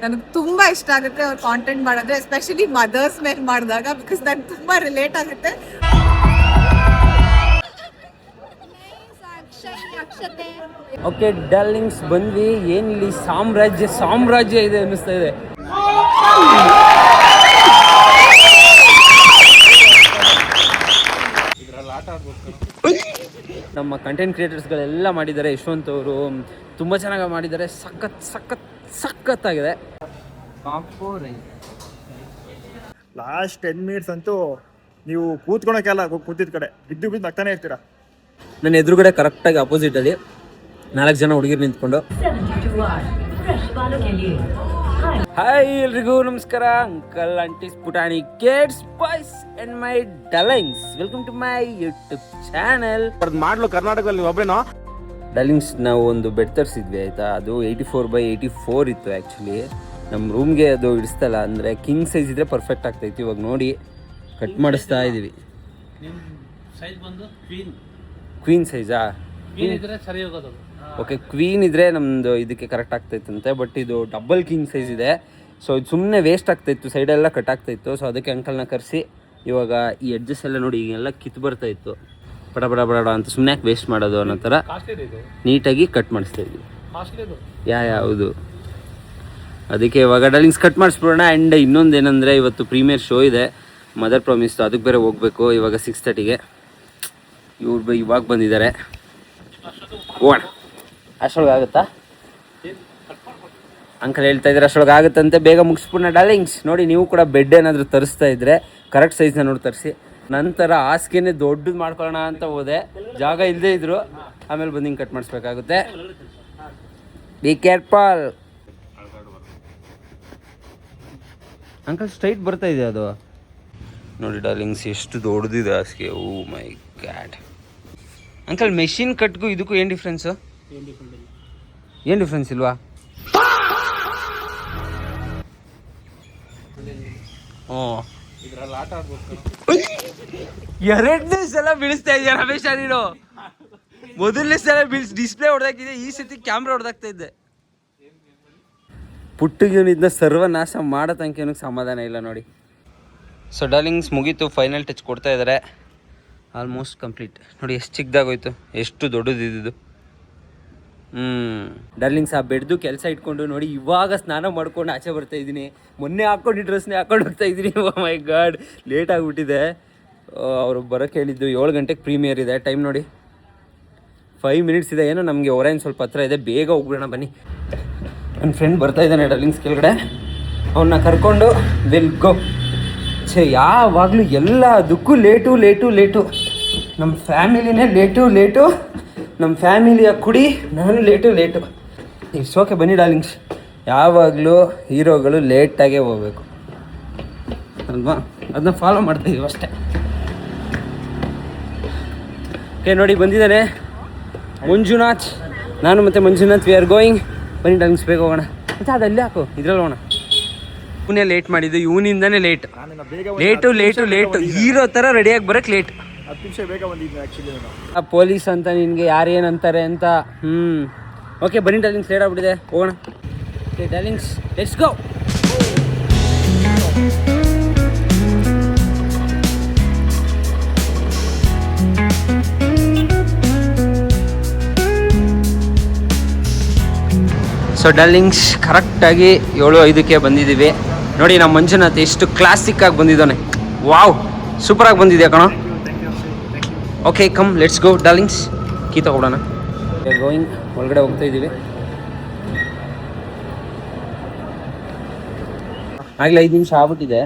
ನನಗೆ ತುಂಬಾ ಇಷ್ಟ ಆಗುತ್ತೆ ಅವ್ರ ಕಾಂಟೆಂಟ್ ಮಾಡೋದು, ಎಸ್ಪೆಷಲಿ ಮದರ್ಸ್ ಮೇಲೆ ಮಾಡಿದಾಗ, ಬಿಕಾಸ್ ನನಗೆ ತುಂಬಾ ರಿಲೇಟ್ ಆಗುತ್ತೆ. ಓಕೆ ಡಾರ್ಲಿಂಗ್ಸ್, ಬಂದ್ವಿ. ಏನಿಲ್ಲಿ ಸಾಮ್ರಾಜ್ಯ ಇದೆ ಅನ್ನಿಸ್ತಾ ಇದೆ. ನಮ್ಮ ಕಂಟೆಂಟ್ ಕ್ರಿಯೇಟರ್ಸ್ಗಳೆಲ್ಲ ಮಾಡಿದ್ದಾರೆ. ಯಶವಂತ್ ಅವರು ತುಂಬ ಚೆನ್ನಾಗಿ ಮಾಡಿದ್ದಾರೆ. ಸಖತ್ತಾಗಿದೆ. ಲಾಸ್ಟ್ 10 ಮಿನಿಟ್ಸ್ ಅಂತೂ ನೀವು ಕೂತ್ಕೊಳಕ್ಕೆಲ್ಲ ಕೂತಿದ್ದ ಕಡೆ ಬಿದ್ದು ನಗ್ತಾನೆ ಇರ್ತೀರಾ. ನನ್ನ ಎದುರುಗಡೆ ಕರೆಕ್ಟಾಗಿ ಅಪೋಸಿಟಲ್ಲಿ 4 ಜನ ಹುಡುಗಿರು ನಿಂತ್ಕೊಂಡು, ಹಾಯ್ ಎಲ್ರಿಗೂ ನಮಸ್ಕಾರ. ಅಂಕಲ್ ಆಂಟೀಸ್ ಪುಟಾಣಿ kids boys and my darlings, welcome to my YouTube channel. ಮಾಡ್ಲು ಕರ್ನಾಟಕದಲ್ಲಿ ಒಬ್ಬರೇನೋ ಡಾರ್ಲಿಂಗ್ಸ್, ನಾವು ಒಂದು ಬೆಡ್ ತರಿಸಿದ್ವಿ ಆಯಿತಾ. ಅದು 84x84 ಇತ್ತು. ಆ್ಯಕ್ಚುಲಿ ನಮ್ಮ ರೂಮ್ಗೆ ಅದು ಇಡಿಸ್ತಲ್ಲ, ಅಂದರೆ ಕಿಂಗ್ ಸೈಜ್ ಇದ್ದರೆ ಪರ್ಫೆಕ್ಟ್ ಆಗ್ತಾಯಿತ್ತು. ಇವಾಗ ನೋಡಿ ಕಟ್ ಮಾಡಿಸ್ತಾ ಇದ್ದೀವಿ. ಕ್ವೀನ್ ಸೈಜಾ? ಓಕೆ, ಕ್ವೀನ್ ಇದ್ರೆ ನಮ್ಮದು ಇದಕ್ಕೆ ಕರೆಕ್ಟ್ ಆಗ್ತಾಯಿತ್ತಂತೆ. ಬಟ್ ಇದು ಡಬಲ್ ಕಿಂಗ್ ಸೈಜ್ ಇದೆ. ಸೊ ಇದು ಸುಮ್ಮನೆ ವೇಸ್ಟ್ ಆಗ್ತಾಯಿತ್ತು, ಸೈಡೆಲ್ಲ ಕಟ್ ಆಗ್ತಾಯಿತ್ತು. ಸೊ ಅದಕ್ಕೆ ಅಂಕಲ್ನ ಕರೆಸಿ ಇವಾಗ ಈ ಎಡ್ಜಸ್ ಎಲ್ಲ ನೋಡಿ ಈಗೆಲ್ಲ ಕಿತ್ತು ಬರ್ತಾಯಿತ್ತು. ಬಡ ಅಂತ ಸುಮ್ಮನೆ ಯಾಕೆ ವೇಸ್ಟ್ ಮಾಡೋದು ಅನ್ನೋ ಥರ ನೀಟಾಗಿ ಕಟ್ ಮಾಡಿಸ್ತಾಯಿದ್ವಿ. ಹೌದು, ಅದಕ್ಕೆ ಇವಾಗ ಡಾರ್ಲಿಂಗ್ಸ್ ಕಟ್ ಮಾಡಿಸ್ಬಿಡೋಣ. ಆ್ಯಂಡ್ ಇನ್ನೊಂದು ಏನಂದರೆ, ಇವತ್ತು ಪ್ರೀಮಿಯರ್ ಶೋ ಇದೆ ಮದರ್ ಪ್ರಾಮಿಸ್ದು, ಅದಕ್ಕೆ ಬೇರೆ ಹೋಗಬೇಕು. ಇವಾಗ 6:30ಗೆ ಇವ್ರು ಇವಾಗ ಬಂದಿದ್ದಾರೆ. ಹೋಗೋಣ. ಅಷ್ಟೊಳಗೆ ಆಗುತ್ತಾ ಅಂಕಲ್ ಹೇಳ್ತಾ ಇದ್ದಾರೆ? ಅಷ್ಟೊಳಗೆ ಆಗುತ್ತಂತೆ. ಬೇಗ ಮುಗಿಸ್ಬಿಡೋಣ ಡಾರ್ಲಿಂಗ್ಸ್. ನೋಡಿ, ನೀವು ಕೂಡ ಬೆಡ್ ಏನಾದರೂ ತರಿಸ್ತಾ ಇದ್ದರೆ ಕರೆಕ್ಟ್ ಸೈಜ್ನ ನೋಡಿ ತರಿಸಿ. ನಂತರ ಹಾಸಿಗೆನೇ ದೊಡ್ಡದು ಮಾಡ್ಕೊಳ್ಳೋಣ ಅಂತ ಹೋದೆ, ಜಾಗ ಇಲ್ಲದೇ ಇದ್ರು. ಆಮೇಲೆ ಬಂದು ಹಿಂಗೆ ಕಟ್ ಮಾಡಿಸ್ಬೇಕಾಗುತ್ತೆ. Be careful. ಅಂಕಲ್ ಸ್ಟ್ರೈಟ್ ಬರ್ತಾ ಇದೆ ಅದು. ನೋಡಿ ಡಾರ್ಲಿಂಗ್ಸ್, ಎಷ್ಟು ದೊಡ್ಡದಿದೆ ಹಾಸಿಗೆ. Oh my God. Uncle, machine ಕಟ್ಗೂ ಇದಕ್ಕೂ ಏನು ಡಿಫ್ರೆನ್ಸು? ಏನು ಡಿಫ್ರೆನ್ಸ್ ಇಲ್ವಾ? ಎರಡನೇ ಸಲ ಬೀಳಿಸ್ತಾ ಇದೆಯಾ ರಮೇಶ ನೀನು? ಮೊದಲನೇ ಸಲ ಡಿಸ್ಪ್ಲೇ ಹೊಡೆದಾಕಿದೆ, ಈ ಸತಿ ಕ್ಯಾಮ್ರಾ ಹೊಡೆದಾಕ್ತಾ ಇದ್ದೆ. ಪುಟ್ಟಿಗೆ ಇದನ್ನ ಸರ್ವನಾಶ ಮಾಡೋ ತನಕ ಸಮಾಧಾನ ಇಲ್ಲ ನೋಡಿ. ಸೊ ಡಾರ್ಲಿಂಗ್ಸ್, ಮುಗೀತು. ಫೈನಲ್ ಟಚ್ ಕೊಡ್ತಾ ಇದ್ದಾರೆ. Almost complete. ನೋಡಿ ಎಷ್ಟು ಚಿಕ್ಕದಾಗೋಯ್ತು, ಎಷ್ಟು ದೊಡ್ಡದಿದ್ದು. ಡಾರ್ಲಿಂಗ್ಸ್, ಆ ಬೆಡ್ದು ಕೆಲಸ ಇಟ್ಕೊಂಡು ನೋಡಿ ಇವಾಗ ಸ್ನಾನ ಮಾಡ್ಕೊಂಡು ಆಚೆ ಬರ್ತಾ ಇದ್ದೀನಿ. ಮೊನ್ನೆ ಹಾಕ್ಕೊಂಡು ಡ್ರೆಸ್ನೇ ಹಾಕೊಂಡು ಹೋಗ್ತಾ ಇದ್ದೀನಿ. ಓ ಮೈ ಗಾಡ್, ಲೇಟ್ ಆಗಿಬಿಟ್ಟಿದೆ. ಅವರು ಬರೋಕ್ಕೆ ಹೇಳಿದ್ದು 7 ಗಂಟೆಗೆ ಪ್ರೀಮಿಯರ್ ಇದೆ. ಟೈಮ್ ನೋಡಿ 5 ಮಿನಿಟ್ಸ್ ಇದೆ. ಏನೋ ನಮಗೆ ಹೊರೈನ್ ಸ್ವಲ್ಪ ಹತ್ರ ಇದೆ, ಬೇಗ ಹೋಗ್ಬಿಡೋಣ ಬನ್ನಿ. ನನ್ನ ಫ್ರೆಂಡ್ ಬರ್ತಾ ಇದ್ದಾನೆ ಡಾರ್ಲಿಂಗ್ಸ್ ಕೆಳಗಡೆ, ಅವನ್ನ ಕರ್ಕೊಂಡು ವಿಲ್ ಗೋ. ಯಾವಾಗಲೂ ಎಲ್ಲದಕ್ಕೂ ಲೇಟು. ನಮ್ಮ ಫ್ಯಾಮಿಲಿನೇ ಲೇಟು. ನಮ್ಮ ಫ್ಯಾಮಿಲಿಯ ಕುಡಿ ನಾನು ಲೇಟು. ಇಟ್ಸ್ ಓಕೆ, ಬನ್ನಿ ಡಾರ್ಲಿಂಗ್ಸ್. ಯಾವಾಗಲೂ ಹೀರೋಗಳು ಲೇಟಾಗೇ ಹೋಗ್ಬೇಕು ಅಲ್ವಾ? ಅದನ್ನ ಫಾಲೋ ಮಾಡ್ತಾಯಿದ್ದೀವಿ ಅಷ್ಟೇ. ಓಕೆ, ನೋಡಿ ಬಂದಿದ್ದಾನೆ ಮಂಜುನಾಥ್. ನಾನು ಮತ್ತು ಮಂಜುನಾಥ್ ವಿ ಆರ್ ಗೋಯಿಂಗ್. ಬನ್ನಿ ಡಾರ್ಲಿಂಗ್ಸ್, ಬೇಗ ಹೋಗೋಣ. ಮತ್ತು ಅದಲ್ಲೇ ಹಾಕು, ಇದ್ರಲ್ಲಿ ಹೋಗೋಣ. ಇವನೇ ಲೇಟ್ ಮಾಡಿದ್ದು, ಇವನಿಂದನೇ ಲೇಟು. ಹೀರೋ ಥರ ರೆಡಿಯಾಗಿ ಬರೋಕ್ಕೆ ಲೇಟ್. 10 ನಿಮಿಷ ಬೇಗ ಬಂದಿದ್ದೆ ಆ್ಯಕ್ಚುಲಿ. ಪೊಲೀಸ್ ಅಂತ ನಿನಗೆ ಯಾರೇನಂತಾರೆ ಅಂತ. ಓಕೆ ಬನ್ನಿ ಡಾರ್ಲಿಂಗ್ಸ್, ಲೇಟ್ ಆಗ್ಬಿಟ್ಟಿದೆ, ಹೋಗೋಣ. Okay darlings, let's go. So darlings, ಕರೆಕ್ಟಾಗಿ 7:05ಕ್ಕೆ ಬಂದಿದ್ದೀವಿ. ನೋಡಿ ನಮ್ಮ ಮಂಜುನಾಥ್ ಎಷ್ಟು ಕ್ಲಾಸಿಕ್ಕಾಗಿ ಬಂದಿದ್ದಾನೆ. ವಾವ್, ಸೂಪರಾಗಿ ಬಂದಿದೆಯಾ ಕಣೋ. Okay come, let's go darlings. Key ತಗೊಳ್ಳೋಣ. ಗೋಯಿಂಗ್, ಒಳಗಡೆ ಹೋಗ್ತಾ ಇದ್ದೀವಿ. ಆಗಲೇ 5 ನಿಮಿಷ ಆಗ್ಬಿಟ್ಟಿದೆ.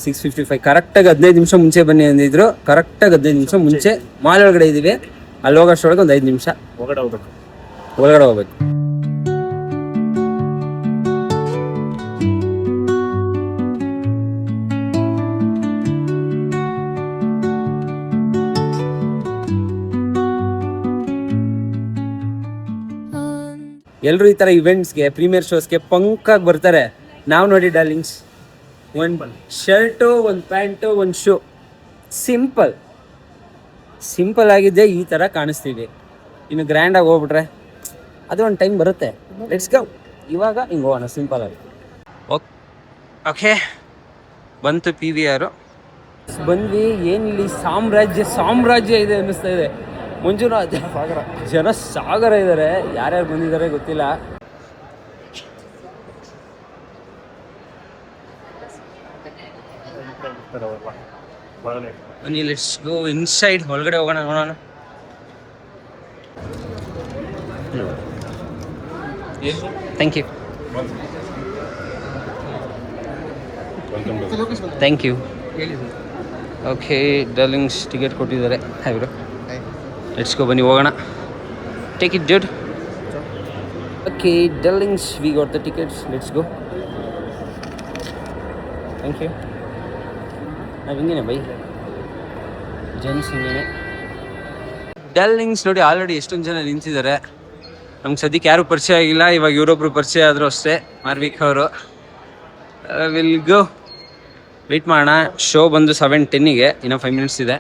6:55. ಕರೆಕ್ಟಾಗಿ 15 ನಿಮಿಷ ಮುಂಚೆ ಬನ್ನಿ ಅಂದಿದ್ರು. ಕರೆಕ್ಟಾಗಿ 15 ನಿಮಿಷ ಮುಂಚೆ ಮಾಲ್ ಒಳಗಡೆ ಇದ್ದೀವಿ. ಅಲ್ಲಿ ಹೋಗೋಷ್ಟೊಳಗೆ ಒಂದು 5 ನಿಮಿಷ ಒಳಗಡೆ ಹೋಗ್ಬೇಕು. ಎಲ್ಲರೂ ಈ ಥರ ಇವೆಂಟ್ಸ್ಗೆ, ಪ್ರೀಮಿಯರ್ ಶೋಸ್ಗೆ ಪಂಕಾಗಿ ಬರ್ತಾರೆ. ನಾವು ನೋಡಿ ಡಾರ್ಲಿಂಗ್ಸ್, ಒಂದು ಶರ್ಟು, ಒಂದು ಪ್ಯಾಂಟು, ಒಂದು ಶೂ, ಸಿಂಪಲ್ ಆಗಿದೆ. ಈ ಥರ ಕಾಣಿಸ್ತೀವಿ. ಇನ್ನು ಗ್ರ್ಯಾಂಡಾಗಿ ಹೋಗ್ಬಿಟ್ರೆ ಅದು ಒಂದು ಟೈಮ್ ಬರುತ್ತೆ. Let's go. ಇವಾಗ ಹಿಂಗೆ ಹೋಗೋಣ ಸಿಂಪಲ್ ಆಗಿ. ಓಕೆ ಬಂತು PVR ಬಂದ್ವಿ. ಏನಿಲ್ಲಿ ಸಾಮ್ರಾಜ್ಯ ಇದೆ ಅನ್ನಿಸ್ತಾ ಇದೆ. ಮಂಜುನಾಥ್ ಜನ ಸಾಗರ ಇದ್ದಾರೆ. ಯಾರ್ಯಾರು ಬಂದಿದ್ದಾರೆ ಗೊತ್ತಿಲ್ಲ. ಬನ್ನಿ ಲೆಟ್ಸ್ ಗೋ ಇನ್ಸೈಡ್. ಒಳಗಡೆ ಹೋಗೋಣ, ನೋಡೋಣ. Thank you. Okay darlings ticket ಕೊಟ್ಟಿದ್ದಾರೆ. Hi bro. ಲೆಟ್ಸ್ ಗೋ, ಬನ್ನಿ ಹೋಗೋಣ. Take it dude. Okay darlings, we got the tickets. Let's go. Thank you. ನಾವು ಹಿಂಗೇನೆ ಬೈ ಜೆಂಟ್ಸ್ ಹಿಂಗೇನೆ. ಡಾರ್ಲಿಂಗ್ಸ್ ನೋಡಿ ಆಲ್ರೆಡಿ ಎಷ್ಟೊಂದು ಜನ ನಿಂತಿದ್ದಾರೆ. ನಮ್ಗೆ ಸದ್ಯಕ್ಕೆ ಯಾರೂ ಪರಿಚಯ ಆಗಿಲ್ಲ. ಇವಾಗ ಇವರೊಬ್ರು ಪರಿಚಯ ಆದರೂ ಅಷ್ಟೇ, ಮಾರ್ವಿಕ್ ಅವರು. ವಿಲ್ ಗೋ, ವೆಯ್ಟ್ ಮಾಡೋಣ. ಶೋ ಬಂದು 7:10ಗೆ, ಇನ್ನೂ 5 ಮಿನಿಟ್ಸ್ ಇದೆ.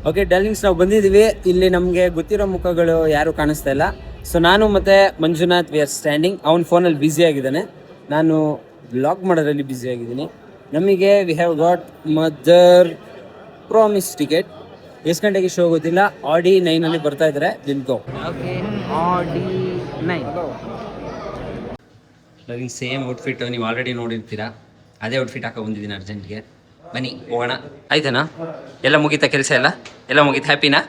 ಓಕೆ ಡಾರ್ಲಿಂಗ್ಸ್, ನಾವು ಬಂದಿದ್ದೀವಿ. ಇಲ್ಲಿ ನಮಗೆ ಗೊತ್ತಿರೋ ಮುಖಗಳು ಯಾರೂ ಕಾಣಿಸ್ತಾ ಇಲ್ಲ. ಸೊ ನಾನು ಮತ್ತು ಮಂಜುನಾಥ್ ವಿ ಆರ್ ಸ್ಟ್ಯಾಂಡಿಂಗ್. ಅವ್ನ ಫೋನಲ್ಲಿ ಬ್ಯುಸಿ ಆಗಿದ್ದಾನೆ, ನಾನು ಬ್ಲಾಗ್ ಮಾಡೋದ್ರಲ್ಲಿ ಬ್ಯುಸಿ ಆಗಿದ್ದೀನಿ. ನಮಗೆ we have got mother promise ticket. ಎಷ್ಟು ಗಂಟೆಗೆ ಶೋ ಗೊತ್ತಿಲ್ಲ. Audi 9 ಬರ್ತಾ ಇದ್ದಾರೆ. Will go. ಓಕೆ Audi 9 ನನಗೆ ಸೇಮ್ ಔಟ್ಫಿಟ್ ನೀವು ಆಲ್ರೆಡಿ ನೋಡಿರ್ತೀರಾ. ಅದೇ ಔಟ್ಫಿಟ್ ಹಾಕೋ ಬಂದಿದ್ದೀನಿ ಅರ್ಜೆಂಟ್ಗೆ. ಬನ್ನಿ ಹೋಗೋಣ. ಆಯ್ತೇನಾ? ಎಲ್ಲ ಮುಗೀತಾ ಕೆಲಸ? ಎಲ್ಲ ಮುಗೀತು. ಹ್ಯಾಪಿನಾ?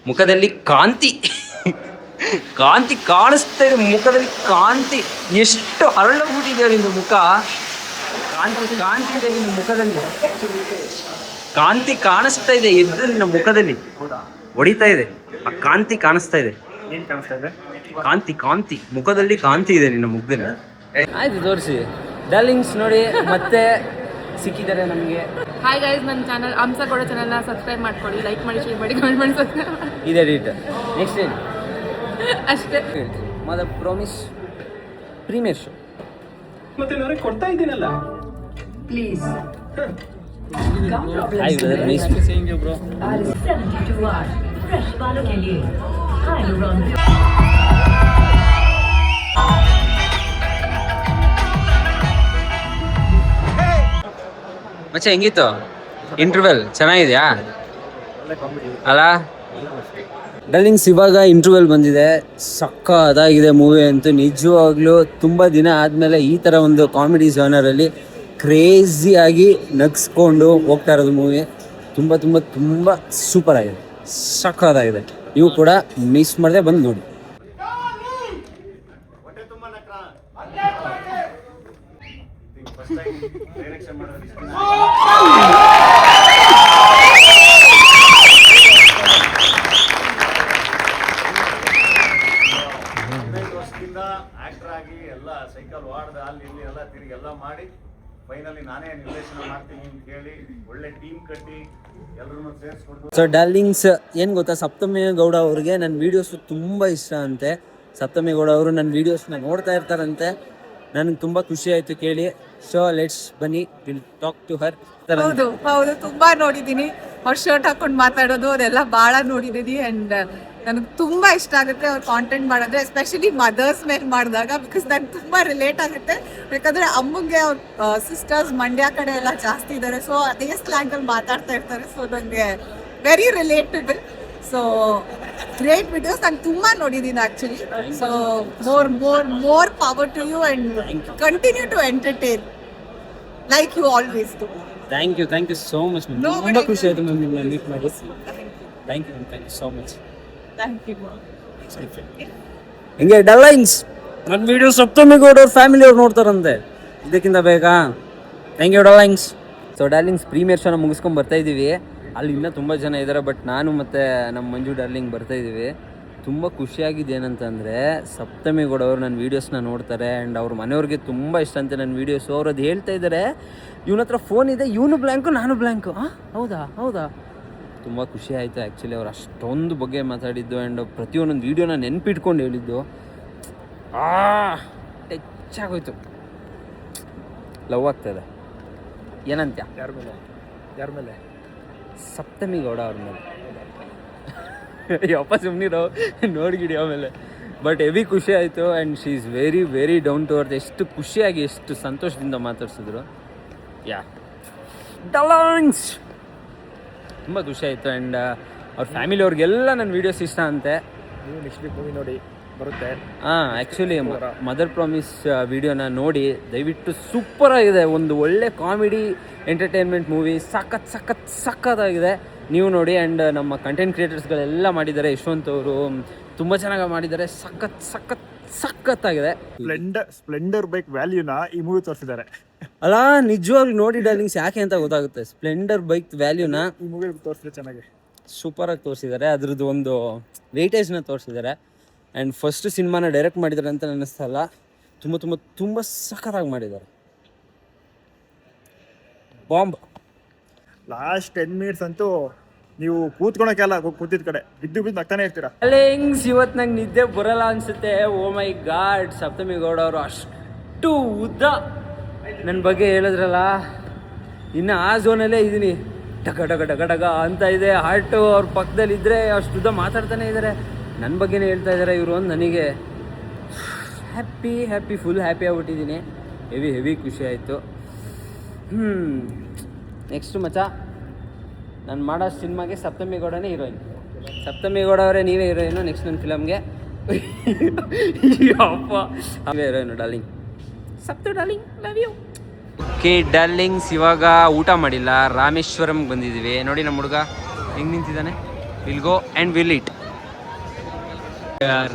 ಮುಖದಲ್ಲಿ ಕಾಂತಿ ಕಾಣಿಸ್ತಾ ಇದೆ. ಮುಖದಲ್ಲಿ ಕಾಂತಿ ಎಷ್ಟು ಹರಳೋಗ್ಬಿಟ್ಟಿದೆ ನಿಂದು ಮುಖ. ಕಾಂತಿ ಇದೆ ನಿನ್ನ ಮುಖದಲ್ಲಿ. ಕಾಂತಿ ಕಾಣಿಸ್ತಾ ಇದೆ. ಎದ್ದು ನಿನ್ನ ಮುಖದಲ್ಲಿ ಹೊಡಿತಾ ಇದೆ. ಆ ಕಾಂತಿ ಕಾಣಿಸ್ತಾ ಇದೆ. ಕಾಂತಿ ಮುಖದಲ್ಲಿ ಕಾಂತಿ ಇದೆ ನಿನ್ನ ಮುಖದಲ್ಲಿ. ಆಯ್ತು ತೋರಿಸಿ ಡಾರ್ಲಿಂಗ್ಸ್. ನೋಡಿ ಮತ್ತೆ ಸಿಕ್ಕಿದ್ದಾರೆ ನಮಗೆ. ಹಾಯ್ ಗೈಸ್, ನನ್ನ ಚಾನಲ್ ಹಂಸಗೌಡ ಚಾನಲ್ನ ಸಬ್ಸ್ಕ್ರೈಬ್ ಮಾಡ್ಕೊಳ್ಳಿ, ಲೈಕ್ ಮಾಡಿ, ಶೇರ್ ಮಾಡಿ, ಕಮೆಂಟ್ ಮಾಡಿ, ಸಬ್ಸ್ಕ್ರೈಬ್ ಮಾಡಿ. ಇದೆ ಡೇಟ್ ನೆಕ್ಸ್ಟ್ ಏನು ಅಷ್ಟೇ. ಮದರ್ ಪ್ರಾಮಿಸ್ ಪ್ರೀಮಿಯರ್ ಶೋ ಮತ್ತೆ ನಾನು ಕೊಡ್ತಾ ಇದ್ದೀನಲ್ಲ please. Hi brother, nice seeing you bro. 72 hour fresh बालों के लिए हाइलुरॉन. ಮಚ್ಚಾ ಹೆಂಗಿತ್ತು ಇಂಟರ್ವೆಲ್? ಚೆನ್ನಾಗಿದೆಯಾ ಅಲ್ಲ ಡಾರ್ಲಿಂಗ್ಸ್? ಇವಾಗ ಇಂಟರ್ವೆಲ್ ಬಂದಿದೆ. ಸಕ್ಕತ್ತಾಗಿದೆ ಮೂವಿ ಅಂತೂ. ನಿಜವಾಗ್ಲೂ ತುಂಬ ದಿನ ಆದಮೇಲೆ ಈ ಥರ ಒಂದು ಕಾಮಿಡಿ ಜಾನರಲ್ಲಿ ಕ್ರೇಜಿಯಾಗಿ ನಗಿಸ್ಕೊಂಡು ಹೋಗ್ತಾ ಇರೋದು ಮೂವಿ. ತುಂಬ ತುಂಬ ತುಂಬ ಸೂಪರ್ ಆಗಿದೆ, ಸಕ್ಕತ್ತಾಗಿದೆ. ನೀವು ಕೂಡ ಮಿಸ್ ಮಾಡದೆ ಬಂದು ನೋಡಿ. ಆಕ್ಟರ್ ಆಗಿ ಎಲ್ಲ ಸೈಕಲ್ ವಾಡ್ದ ಅಲ್ಲಿ ಇಲ್ಲಿ ಎಲ್ಲ ತಿರುಗಿ ಎಲ್ಲ ಮಾಡಿ ಫೈನಲಿ ನಾನೇ ನಿರ್ದೇಶನ ಮಾಡ್ತೀನಿ ಅಂತ ಹೇಳಿ ಒಳ್ಳೆ ಟೀಮ್ ಕಟ್ಟಿ ಎಲ್ಲರನ್ನು ಸೇರಿಸ್ಕೊಂಡು. ಸೊ ಡಾರ್ಲಿಂಗ್ಸ್ ಏನು ಗೊತ್ತಾ, ಸಪ್ತಮಿ ಗೌಡ ಅವ್ರಿಗೆ ನನ್ನ ವೀಡಿಯೋಸು ತುಂಬ ಇಷ್ಟ ಅಂತೆ. ಸಪ್ತಮಿ ಗೌಡ ಅವರು ನನ್ನ ವೀಡಿಯೋಸ್ನ ನೋಡ್ತಾ ಇರ್ತಾರಂತೆ. ನನಗೆ ತುಂಬ ಖುಷಿ ಆಯಿತು ಕೇಳಿ. ಸೊ ಲೆಟ್ಸ್ ಬನ್ನಿ, ವಿಲ್ ಟಾಕ್ ಟು ಹರ್. ಹೌದು ತುಂಬಾ ನೋಡಿದ್ದೀನಿ. ಅವ್ರ ಶರ್ಟ್ ಹಾಕೊಂಡು ಮಾತಾಡೋದು ಅದೆಲ್ಲ ಭಾಳ ನೋಡಿದ್ದೀನಿ. ಆ್ಯಂಡ್ ನನಗೆ ತುಂಬ ಇಷ್ಟ ಆಗುತ್ತೆ ಅವ್ರು ಕಾಂಟೆಂಟ್ ಮಾಡೋದು, ಎಸ್ಪೆಷಲಿ ಮದರ್ಸ್ ಮೇಲೆ ಮಾಡಿದಾಗ. ಬಿಕಾಸ್ ನನಗೆ ತುಂಬ ರಿಲೇಟ್ ಆಗುತ್ತೆ. ಯಾಕಂದರೆ ಅಮ್ಮಂಗೆ ಅವ್ರ ಸಿಸ್ಟರ್ಸ್ ಮಂಡ್ಯ ಕಡೆ ಎಲ್ಲ ಜಾಸ್ತಿ ಇದ್ದಾರೆ. ಸೊ ಅದೇ ಸ್ಲ್ಯಾಂಗಲ್ಲಿ ಮಾತಾಡ್ತಾ ಇರ್ತಾರೆ. ಸೊ ನನಗೆ very relatable. So great videos ನಾನು ತುಂಬ ನೋಡಿದ್ದೀನಿ actually. So more power to you and continue to entertain like you always do. Thank you so much. ತುಂಬ ಖುಷಿ ಆಯಿತು ಮ್ಯಾಮ್ ನಿಮ್ಮನ್ನ ಮೀಟ್ ಮಾಡಿ. Thank you so much. ಹಿಂಗೆ ಡಾರ್ಲಿಂಗ್ಸ್ ನನ್ನ ವೀಡಿಯೋ ಸಪ್ತಮಿ ಗೌಡ ಅವ್ರ ಫ್ಯಾಮಿಲಿ ಅವ್ರು ನೋಡ್ತಾರಂತೆ. ಇದಕ್ಕಿಂತ ಬೇಕಾ? Thank you darlings. So darlings premier ಶೋನ ಮುಗಿಸ್ಕೊಂಡು ಬರ್ತಾ ಇದ್ದೀವಿ. ಅಲ್ಲಿ ಇನ್ನೂ ತುಂಬ ಜನ ಇದ್ದಾರೆ, ಬಟ್ ನಾನು ಮತ್ತು ನಮ್ಮ ಮಂಜು ಡಾರ್ಲಿಂಗ್ ಬರ್ತಾ ಇದ್ದೀವಿ. ತುಂಬ ಖುಷಿಯಾಗಿದೆ ಏನಂತಂದರೆ, ಸಪ್ತಮಿ ಗೌಡ ಅವರು ನನ್ನ ವೀಡಿಯೋಸ್ನ ನೋಡ್ತಾರೆ. ಆ್ಯಂಡ್ ಅವ್ರ ಮನೆಯವ್ರಿಗೆ ತುಂಬ ಇಷ್ಟ ಅಂತೆ ನನ್ನ ವೀಡಿಯೋಸು. ಅವ್ರು ಅದು ಹೇಳ್ತಾ ಇದ್ದಾರೆ, ಇವನ ಹತ್ರ ಫೋನ್ ಇದೆ, ಇವನು ಬ್ಲ್ಯಾಂಕು ನಾನು ಬ್ಲ್ಯಾಂಕು. ಹೌದಾ ತುಂಬ ಖುಷಿ ಆಯಿತು ಆ್ಯಕ್ಚುಲಿ. ಅವ್ರು ಅಷ್ಟೊಂದು ಬಗ್ಗೆ ಮಾತಾಡಿದ್ದು ಆ್ಯಂಡ್ ಪ್ರತಿಯೊಂದೊಂದು ವೀಡಿಯೋನ ನೆನ್ಪಿಟ್ಕೊಂಡು ಹೇಳಿದ್ದು ಟಚ್ ಆಗೋಯ್ತು. ಲವ್ ಆಗ್ತದೆ. ಏನಂತ್ಯ? ಯಾರ ಮೇಲೆ? ಸಪ್ತಮಿ ಗೌಡ ಅವ್ರ ಮೇಲೆ. ಯಪ್ಪ ಸುಮ್ಮನಿರೋ, ನೋಡ್ಗಿಡಿ ಆಮೇಲೆ. ಬಟ್ ಹೆವಿ ಖುಷಿ ಆಯಿತು and she is very very down to earth. ಎಷ್ಟು ಖುಷಿಯಾಗಿ ಎಷ್ಟು ಸಂತೋಷದಿಂದ ಮಾತಾಡ್ಸಿದ್ರು. ಯಾ ಡಲಾಂಗ್ಸ್ ತುಂಬ ಖುಷಿ ಆಯಿತು. ಆ್ಯಂಡ್ ಅವ್ರ ಫ್ಯಾಮಿಲಿ ಅವ್ರಿಗೆಲ್ಲ ನನ್ನ ವೀಡಿಯೋಸ್ ಇಷ್ಟ ಅಂತೆ. ನೀವು ನೆಕ್ಸ್ಟ್ ವೀಕ್ ಮೂವಿ ನೋಡಿ ಬರುತ್ತೆ. ಆ್ಯಕ್ಚುಲಿ ಮದರ್ ಪ್ರಾಮಿಸ್ ವಿಡಿಯೋನ ನೋಡಿ ದಯವಿಟ್ಟು ಸೂಪರಾಗಿದೆ. ಒಂದು ಒಳ್ಳೆ ಕಾಮಿಡಿ ಎಂಟರ್ಟೈನ್ಮೆಂಟ್ ಮೂವಿ, ಸಖತ್ತಾಗಿದೆ. ನೀವು ನೋಡಿ. ಆ್ಯಂಡ್ ನಮ್ಮ ಕಂಟೆಂಟ್ ಕ್ರಿಯೇಟರ್ಸ್ಗಳೆಲ್ಲ ಮಾಡಿದ್ದಾರೆ. ಯಶವಂತ್ ಅವರು ತುಂಬ ಚೆನ್ನಾಗಿ ಮಾಡಿದ್ದಾರೆ. ಸಖತ್ತಾಗಿದೆ. ಸ್ಪ್ಲೆಂಡರ್ ಬೈಕ್ ವ್ಯಾಲ್ಯೂನ ಈ ಮೂವಿ ತೋರಿಸಿದ್ದಾರೆ. ಅಲ್ಲ ನಿಜವಾಗ್ಲೂ ನೋಡಿ ಡಾರ್ಲಿಂಗ್ಸ್, ಯಾಕೆ ಅಂತ ಗೊತ್ತಾಗುತ್ತೆ. ಸ್ಪ್ಲೆಂಡರ್ ಬೈಕ್ ವ್ಯಾಲ್ಯೂನ ಈ ಮೂವಿ ತೋರಿಸಿದ್ರೆ ಚೆನ್ನಾಗಿ ಸೂಪರಾಗಿ ತೋರಿಸಿದ್ದಾರೆ. ಅದ್ರದ್ದು ಒಂದು ವೆಯ್ಟೇಜ್ನ ತೋರಿಸಿದ್ದಾರೆ. ಆ್ಯಂಡ್ ಫಸ್ಟ್ ಸಿನಿಮಾನ ಡೈರೆಕ್ಟ್ ಮಾಡಿದ್ದಾರೆ ಅಂತ ಅನ್ನಿಸ್ತಲ್ಲ, ತುಂಬ ಸಖತ್ತಾಗಿ ಮಾಡಿದ್ದಾರೆ. ಬಾಂಬ್. ಲಾಸ್ಟ್ 10 ಮಿನಿಟ್ಸ್ ಅಂತೂ ನೀವು ಕೂತ್ಕೊಳಕ್ಕೆಲ್ಲ ಕೂತಿದ್ ಕಡೆ ಬಿದ್ದು ನಗ್ತಾನೆ ಇರ್ತೀರಾ. ಡಾರ್ಲಿಂಗ್ಸ್, ಇವತ್ತು ನಂಗೆ ನಿದ್ದೆ ಬರಲ್ಲ ಅನ್ಸುತ್ತೆ. ಓ ಮೈ ಗಾಡ್, ಸಪ್ತಮಿ ಗೌಡ ಅವರು ಅಷ್ಟು ಉದ್ದ ನನ್ನ ಬಗ್ಗೆ ಹೇಳಿದ್ರಲ್ಲ, ಇನ್ನು ಆ ಝೋನಲ್ಲೇ ಇದ್ದೀನಿ. ಡಗ ಅಂತ ಇದೆ. ಹಾರ್ಟು ಅವ್ರ ಪಕ್ಕದಲ್ಲಿದ್ದರೆ ಅಷ್ಟು ಉದ್ದ ಮಾತಾಡ್ತಾನೆ ಇದ್ದಾರೆ. ನನ್ನ ಬಗ್ಗೆನೇ ಹೇಳ್ತಾ ಇದ್ದಾರೆ ಇವರು. ಒಂದು ನನಗೆ ಹ್ಯಾಪಿ ಫುಲ್ ಹ್ಯಾಪಿ ಆಗ್ಬಿಟ್ಟಿದ್ದೀನಿ. ಹೆವಿ ಖುಷಿ ಆಯಿತು. ನೆಕ್ಸ್ಟು ಮಚ್ಚ, ನಾನು ಮಾಡೋ ಸಿನಿಮಾಗೆ ಸಪ್ತಮಿ ಗೌಡನೇ ಹೀರೋಯಿನ್. ಸಪ್ತಮಿ ಗೌಡ ಅವರೇ ನೀವೇ ಹೀರೋಯಿನು ನೆಕ್ಸ್ಟ್ ನನ್ನ ಫಿಲಮ್ಗೆ. ಅಪ್ಪ ನೀವೇ heroine darling. Saptu darling, love you. Okay darlings, ಇವಾಗ ಊಟ ಮಾಡಿಲ್ಲ, ರಾಮೇಶ್ವರಂಗೆ ಬಂದಿದ್ದೀವಿ. ನೋಡಿ ನಮ್ಮ ಹುಡುಗ ಹೆಂಗೆ ನಿಂತಿದ್ದಾನೆ. Will go and will it.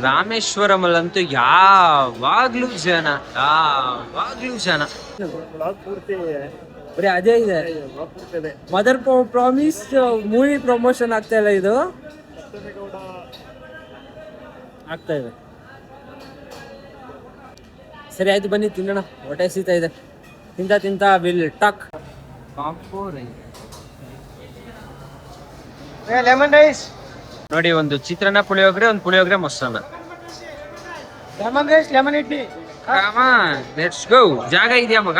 ರಾಮೇಶ್ವರಮಲ್ಲಂತೂ ಯಾವಾಗ್ಲೂ ಜನ ಪೂರ್ತಿ ಬರೀ ಅದೇ ಇದೆ. ಮದರ್ ಪ್ರಾಮಿಸ್ ಮೂವಿ ಪ್ರಮೋಷನ್ ಆಗ್ತಾ ಇಲ್ಲ, ಇದು ಆಗ್ತಾ ಇದೆ. ಸರಿ ಆಯ್ತು, ಬನ್ನಿ ತಿನ್ನೋಣ. ಹೊಟ್ಟೆ ಸೀತಾ ಇದೆ. ತಿಂತ ವಿಲ್ ಟಾಕ್. ಲೆಮನ್ ರೈಸ್ ನೋಡಿ, ಒಂದು ಚಿತ್ರಾನ್ನ, ಪುಳಿಯೋಗರೆ, ಒಂದು ಪುಳಿಯೋಗರೆ ಮೊಸರನ್ನ. Lemon rice, lemon idli. Let's go. ಜಾಗ ಇದೆಯಾ ಮಗ?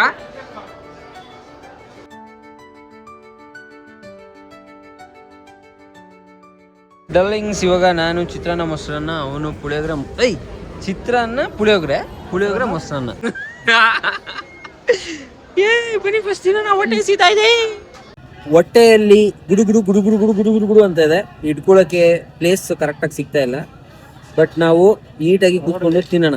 ಡಾರ್ಲಿಂಗ್ಸ್, ಇವಾಗ ನಾನು ಚಿತ್ರಾನ್ನ ಮೊಸರನ್ನ, ಅವನು ಪುಳಿಯೋಗರೆ. ಚಿತ್ರಾನ್ನ ಪುಳಿಯೋಗರೆ ಮೊಸರನ್ನ. ಬನ್ನಿ ಫಸ್ಟ್ ದಿನ ಹೊಟ್ಟೆ ಸೀತಾ ಇದೆ. ಹೊಟ್ಟೆಯಲ್ಲಿ ಗುಡು ಅಂತ ಇದೆ. ಇಟ್ಕೊಳ್ಳೋಕೆ ಪ್ಲೇಸ್ ಕರೆಕ್ಟಾಗಿ ಸಿಗ್ತಾ ಇಲ್ಲ. ಬಟ್ ನಾವು ನೀಟಾಗಿ ಕೂತ್ಕೊಂಡು ತಿನ್ನೋಣ.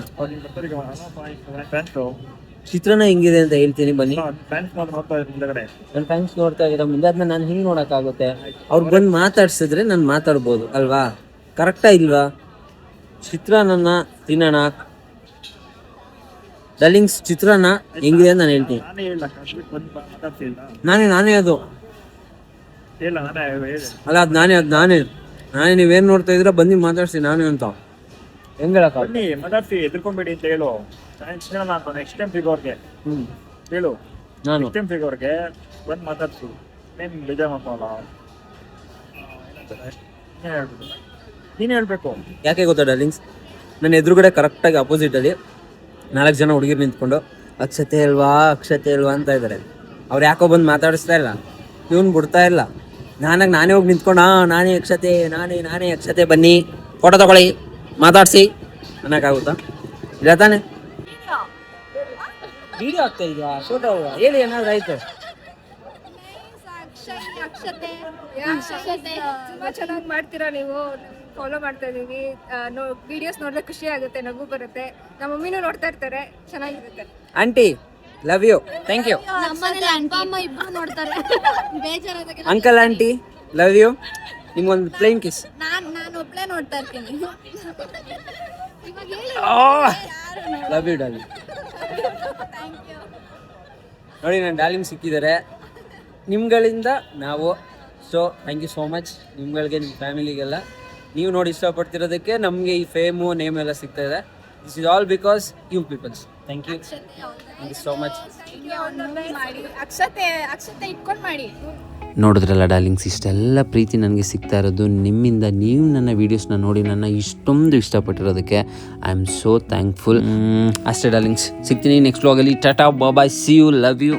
ಚಿತ್ರಾನ್ನ ಹೆಂಗಿದೆ ಅಂತ ಹೇಳ್ತೀನಿ, ಬನ್ನಿ. ನನ್ನ ಫ್ಯಾನ್ಸ್ ನೋಡ್ತಾ ಇದ್ದೀರಾ ಮುಂದೆ. ಅದನ್ನ ನಾನು ಹಿಂಗೆ ನೋಡೋಕ್ಕಾಗುತ್ತೆ? ಅವ್ರು ಬಂದು ಮಾತಾಡ್ಸಿದ್ರೆ ನಾನು ಮಾತಾಡ್ಬೋದು ಅಲ್ವಾ? ಕರೆಕ್ಟಾ ಇಲ್ವಾ? ಚಿತ್ರಾನ್ನ ತಿನ್ನೋಣ ಡಾರ್ಲಿಂಗ್ಸ್. ಚಿತ್ರಾನ್ನ ಹೆಂಗಿದೆ ಅಂತ ನಾನು ಹೇಳ್ತೀನಿ. ನಾನೇ ಅದು ಅಲ್ಲ, ಅದು ನಾನೇ ನೀವೇನು ನೋಡ್ತಾ ಇದ್ದೀರಾ ಬಂದು ಮಾತಾಡ್ಸಿ ನಾನೇ ಅಂತ ಹೆಂಗ್ ಹೇಳಕ್ಕ? ಬನ್ನಿ ಮಾತಾಡ್ಸಿ, ಎದ್ಕೊಂಬೇಡಿ ಅಂತ ಹೇಳು. ನೆಕ್ಸ್ಟ್ ಟೈಮ್ ಸಿಗೋರ್ಗೆ ಹೇಳು. ನಾನು ನೆಕ್ಸ್ಟ್ ಟೈಮ್ ಸಿಗೋರ್ಗೆ ಬಂದು ಮಾತಾಡ್ಸು. ಏನು ಬೇಜಾರು ಮಾಡ್ಕೊಳ್ಳಲ್ಲ. ನೀನು ಹೇಳ್ಬೇಕು. ಯಾಕೆ ಗೊತ್ತಾ ಡಾರ್ಲಿಂಗ್ಸ್, ನನ್ನ ಎದುರುಗಡೆ ಕರೆಕ್ಟಾಗಿ ಅಪೋಸಿಟಲ್ಲಿ 4 ಜನ ಹುಡುಗಿರು ನಿಂತ್ಕೊಂಡು ಅಕ್ಷತೆ ಅಲ್ವಾ ಅಂತ ಇದ್ದಾರೆ. ಅವ್ರು ಯಾಕೋ ಬಂದು ಮಾತಾಡಿಸ್ತಾ ಇಲ್ಲ, ಇವನು ಬಿಡ್ತಾ ಇಲ್ಲ. ನಾನೇ ಹೋಗಿ ನಿಂತ್ಕೊಂಡು ನಾನೇ ಅಕ್ಷತೆ ಬನ್ನಿ ಫೋಟೋ ತಗೊಳ್ಳಿ ಮಾತಾಡಿಸಿ ಅನ್ನೋಕ್ಕಾಗುತ್ತಾ? ಇಲ್ಲ ತಾನೆ? ವಿಡಿಯೋ ಆಗ್ತಾ ಇದೆಯಾ? ಫೋಟೋ ಹೇಳಿ, ಏನಾದ್ರು ಆಯ್ತು. ತುಂಬಾ ಚೆನ್ನಾಗಿ ಮಾಡ್ತೀರಾ ನೀವು. ಫಾಲೋ ಮಾಡ್ತಾ ಇದೀವಿ. ವಿಡಿಯೋಸ್ ನೋಡಿದ್ರೆ ಖುಷಿ ಆಗುತ್ತೆ, ನಗು ಬರುತ್ತೆ. ನಮ್ಮ ಮಮ್ಮಿನೂ ನೋಡ್ತಾ ಇರ್ತಾರೆ, ಚೆನ್ನಾಗಿರುತ್ತೆ. Aunty love you, thank you. Uncle aunty love you. ನಿಮ್ಗೊಂದು ಪ್ಲೇನ್ ಕಿಸ್. ನಾನು ಒಬ್ಳೆ ನೋಡ್ತಾ ಇರ್ತೀನಿ. Love you darling. ನೋಡಿ, ನನ್ನ ಡಾರ್ಲಿಂಗ್ ಸಿಕ್ಕಿದ್ದಾರೆ ನಿಮ್ಗಳಿಂದ ನಾವು. So thank you so much ನಿಮ್ಗಳಿಗೆ, ನಿಮ್ಮ ಫ್ಯಾಮಿಲಿಗೆಲ್ಲ. ನೀವು ನೋಡಿ ಇಷ್ಟಪಡ್ತಿರೋದಕ್ಕೆ ನಮಗೆ ಈ ಫೇಮು ನೇಮ್ ಎಲ್ಲ ಸಿಗ್ತಾ ಇದೆ. This is all because you peoples. Thank you so much. ಅಕ್ಷತೆ ಇಟ್ಕೊಂಡು ಮಾಡಿ. ನೋಡಿದ್ರಲ್ಲ ಡಾರ್ಲಿಂಗ್ಸ್, ಇಷ್ಟೆಲ್ಲ ಪ್ರೀತಿ ನನಗೆ ಸಿಗ್ತಾ ಇರೋದು ನಿಮ್ಮಿಂದ. ನೀವು ನನ್ನ ವೀಡಿಯೋಸ್ನ ನೋಡಿ ನನ್ನ ಇಷ್ಟೊಂದು ಇಷ್ಟಪಟ್ಟಿರೋದಕ್ಕೆ ಐ ಆಮ್ ಸೋ ಥ್ಯಾಂಕ್ಫುಲ್. ಅಷ್ಟೇ ಡಾರ್ಲಿಂಗ್ಸ್, ಸಿಗ್ತೀನಿ ನೆಕ್ಸ್ಟ್ ವ್ಲಾಗಲ್ಲಿ. Tata bye, see you, love you.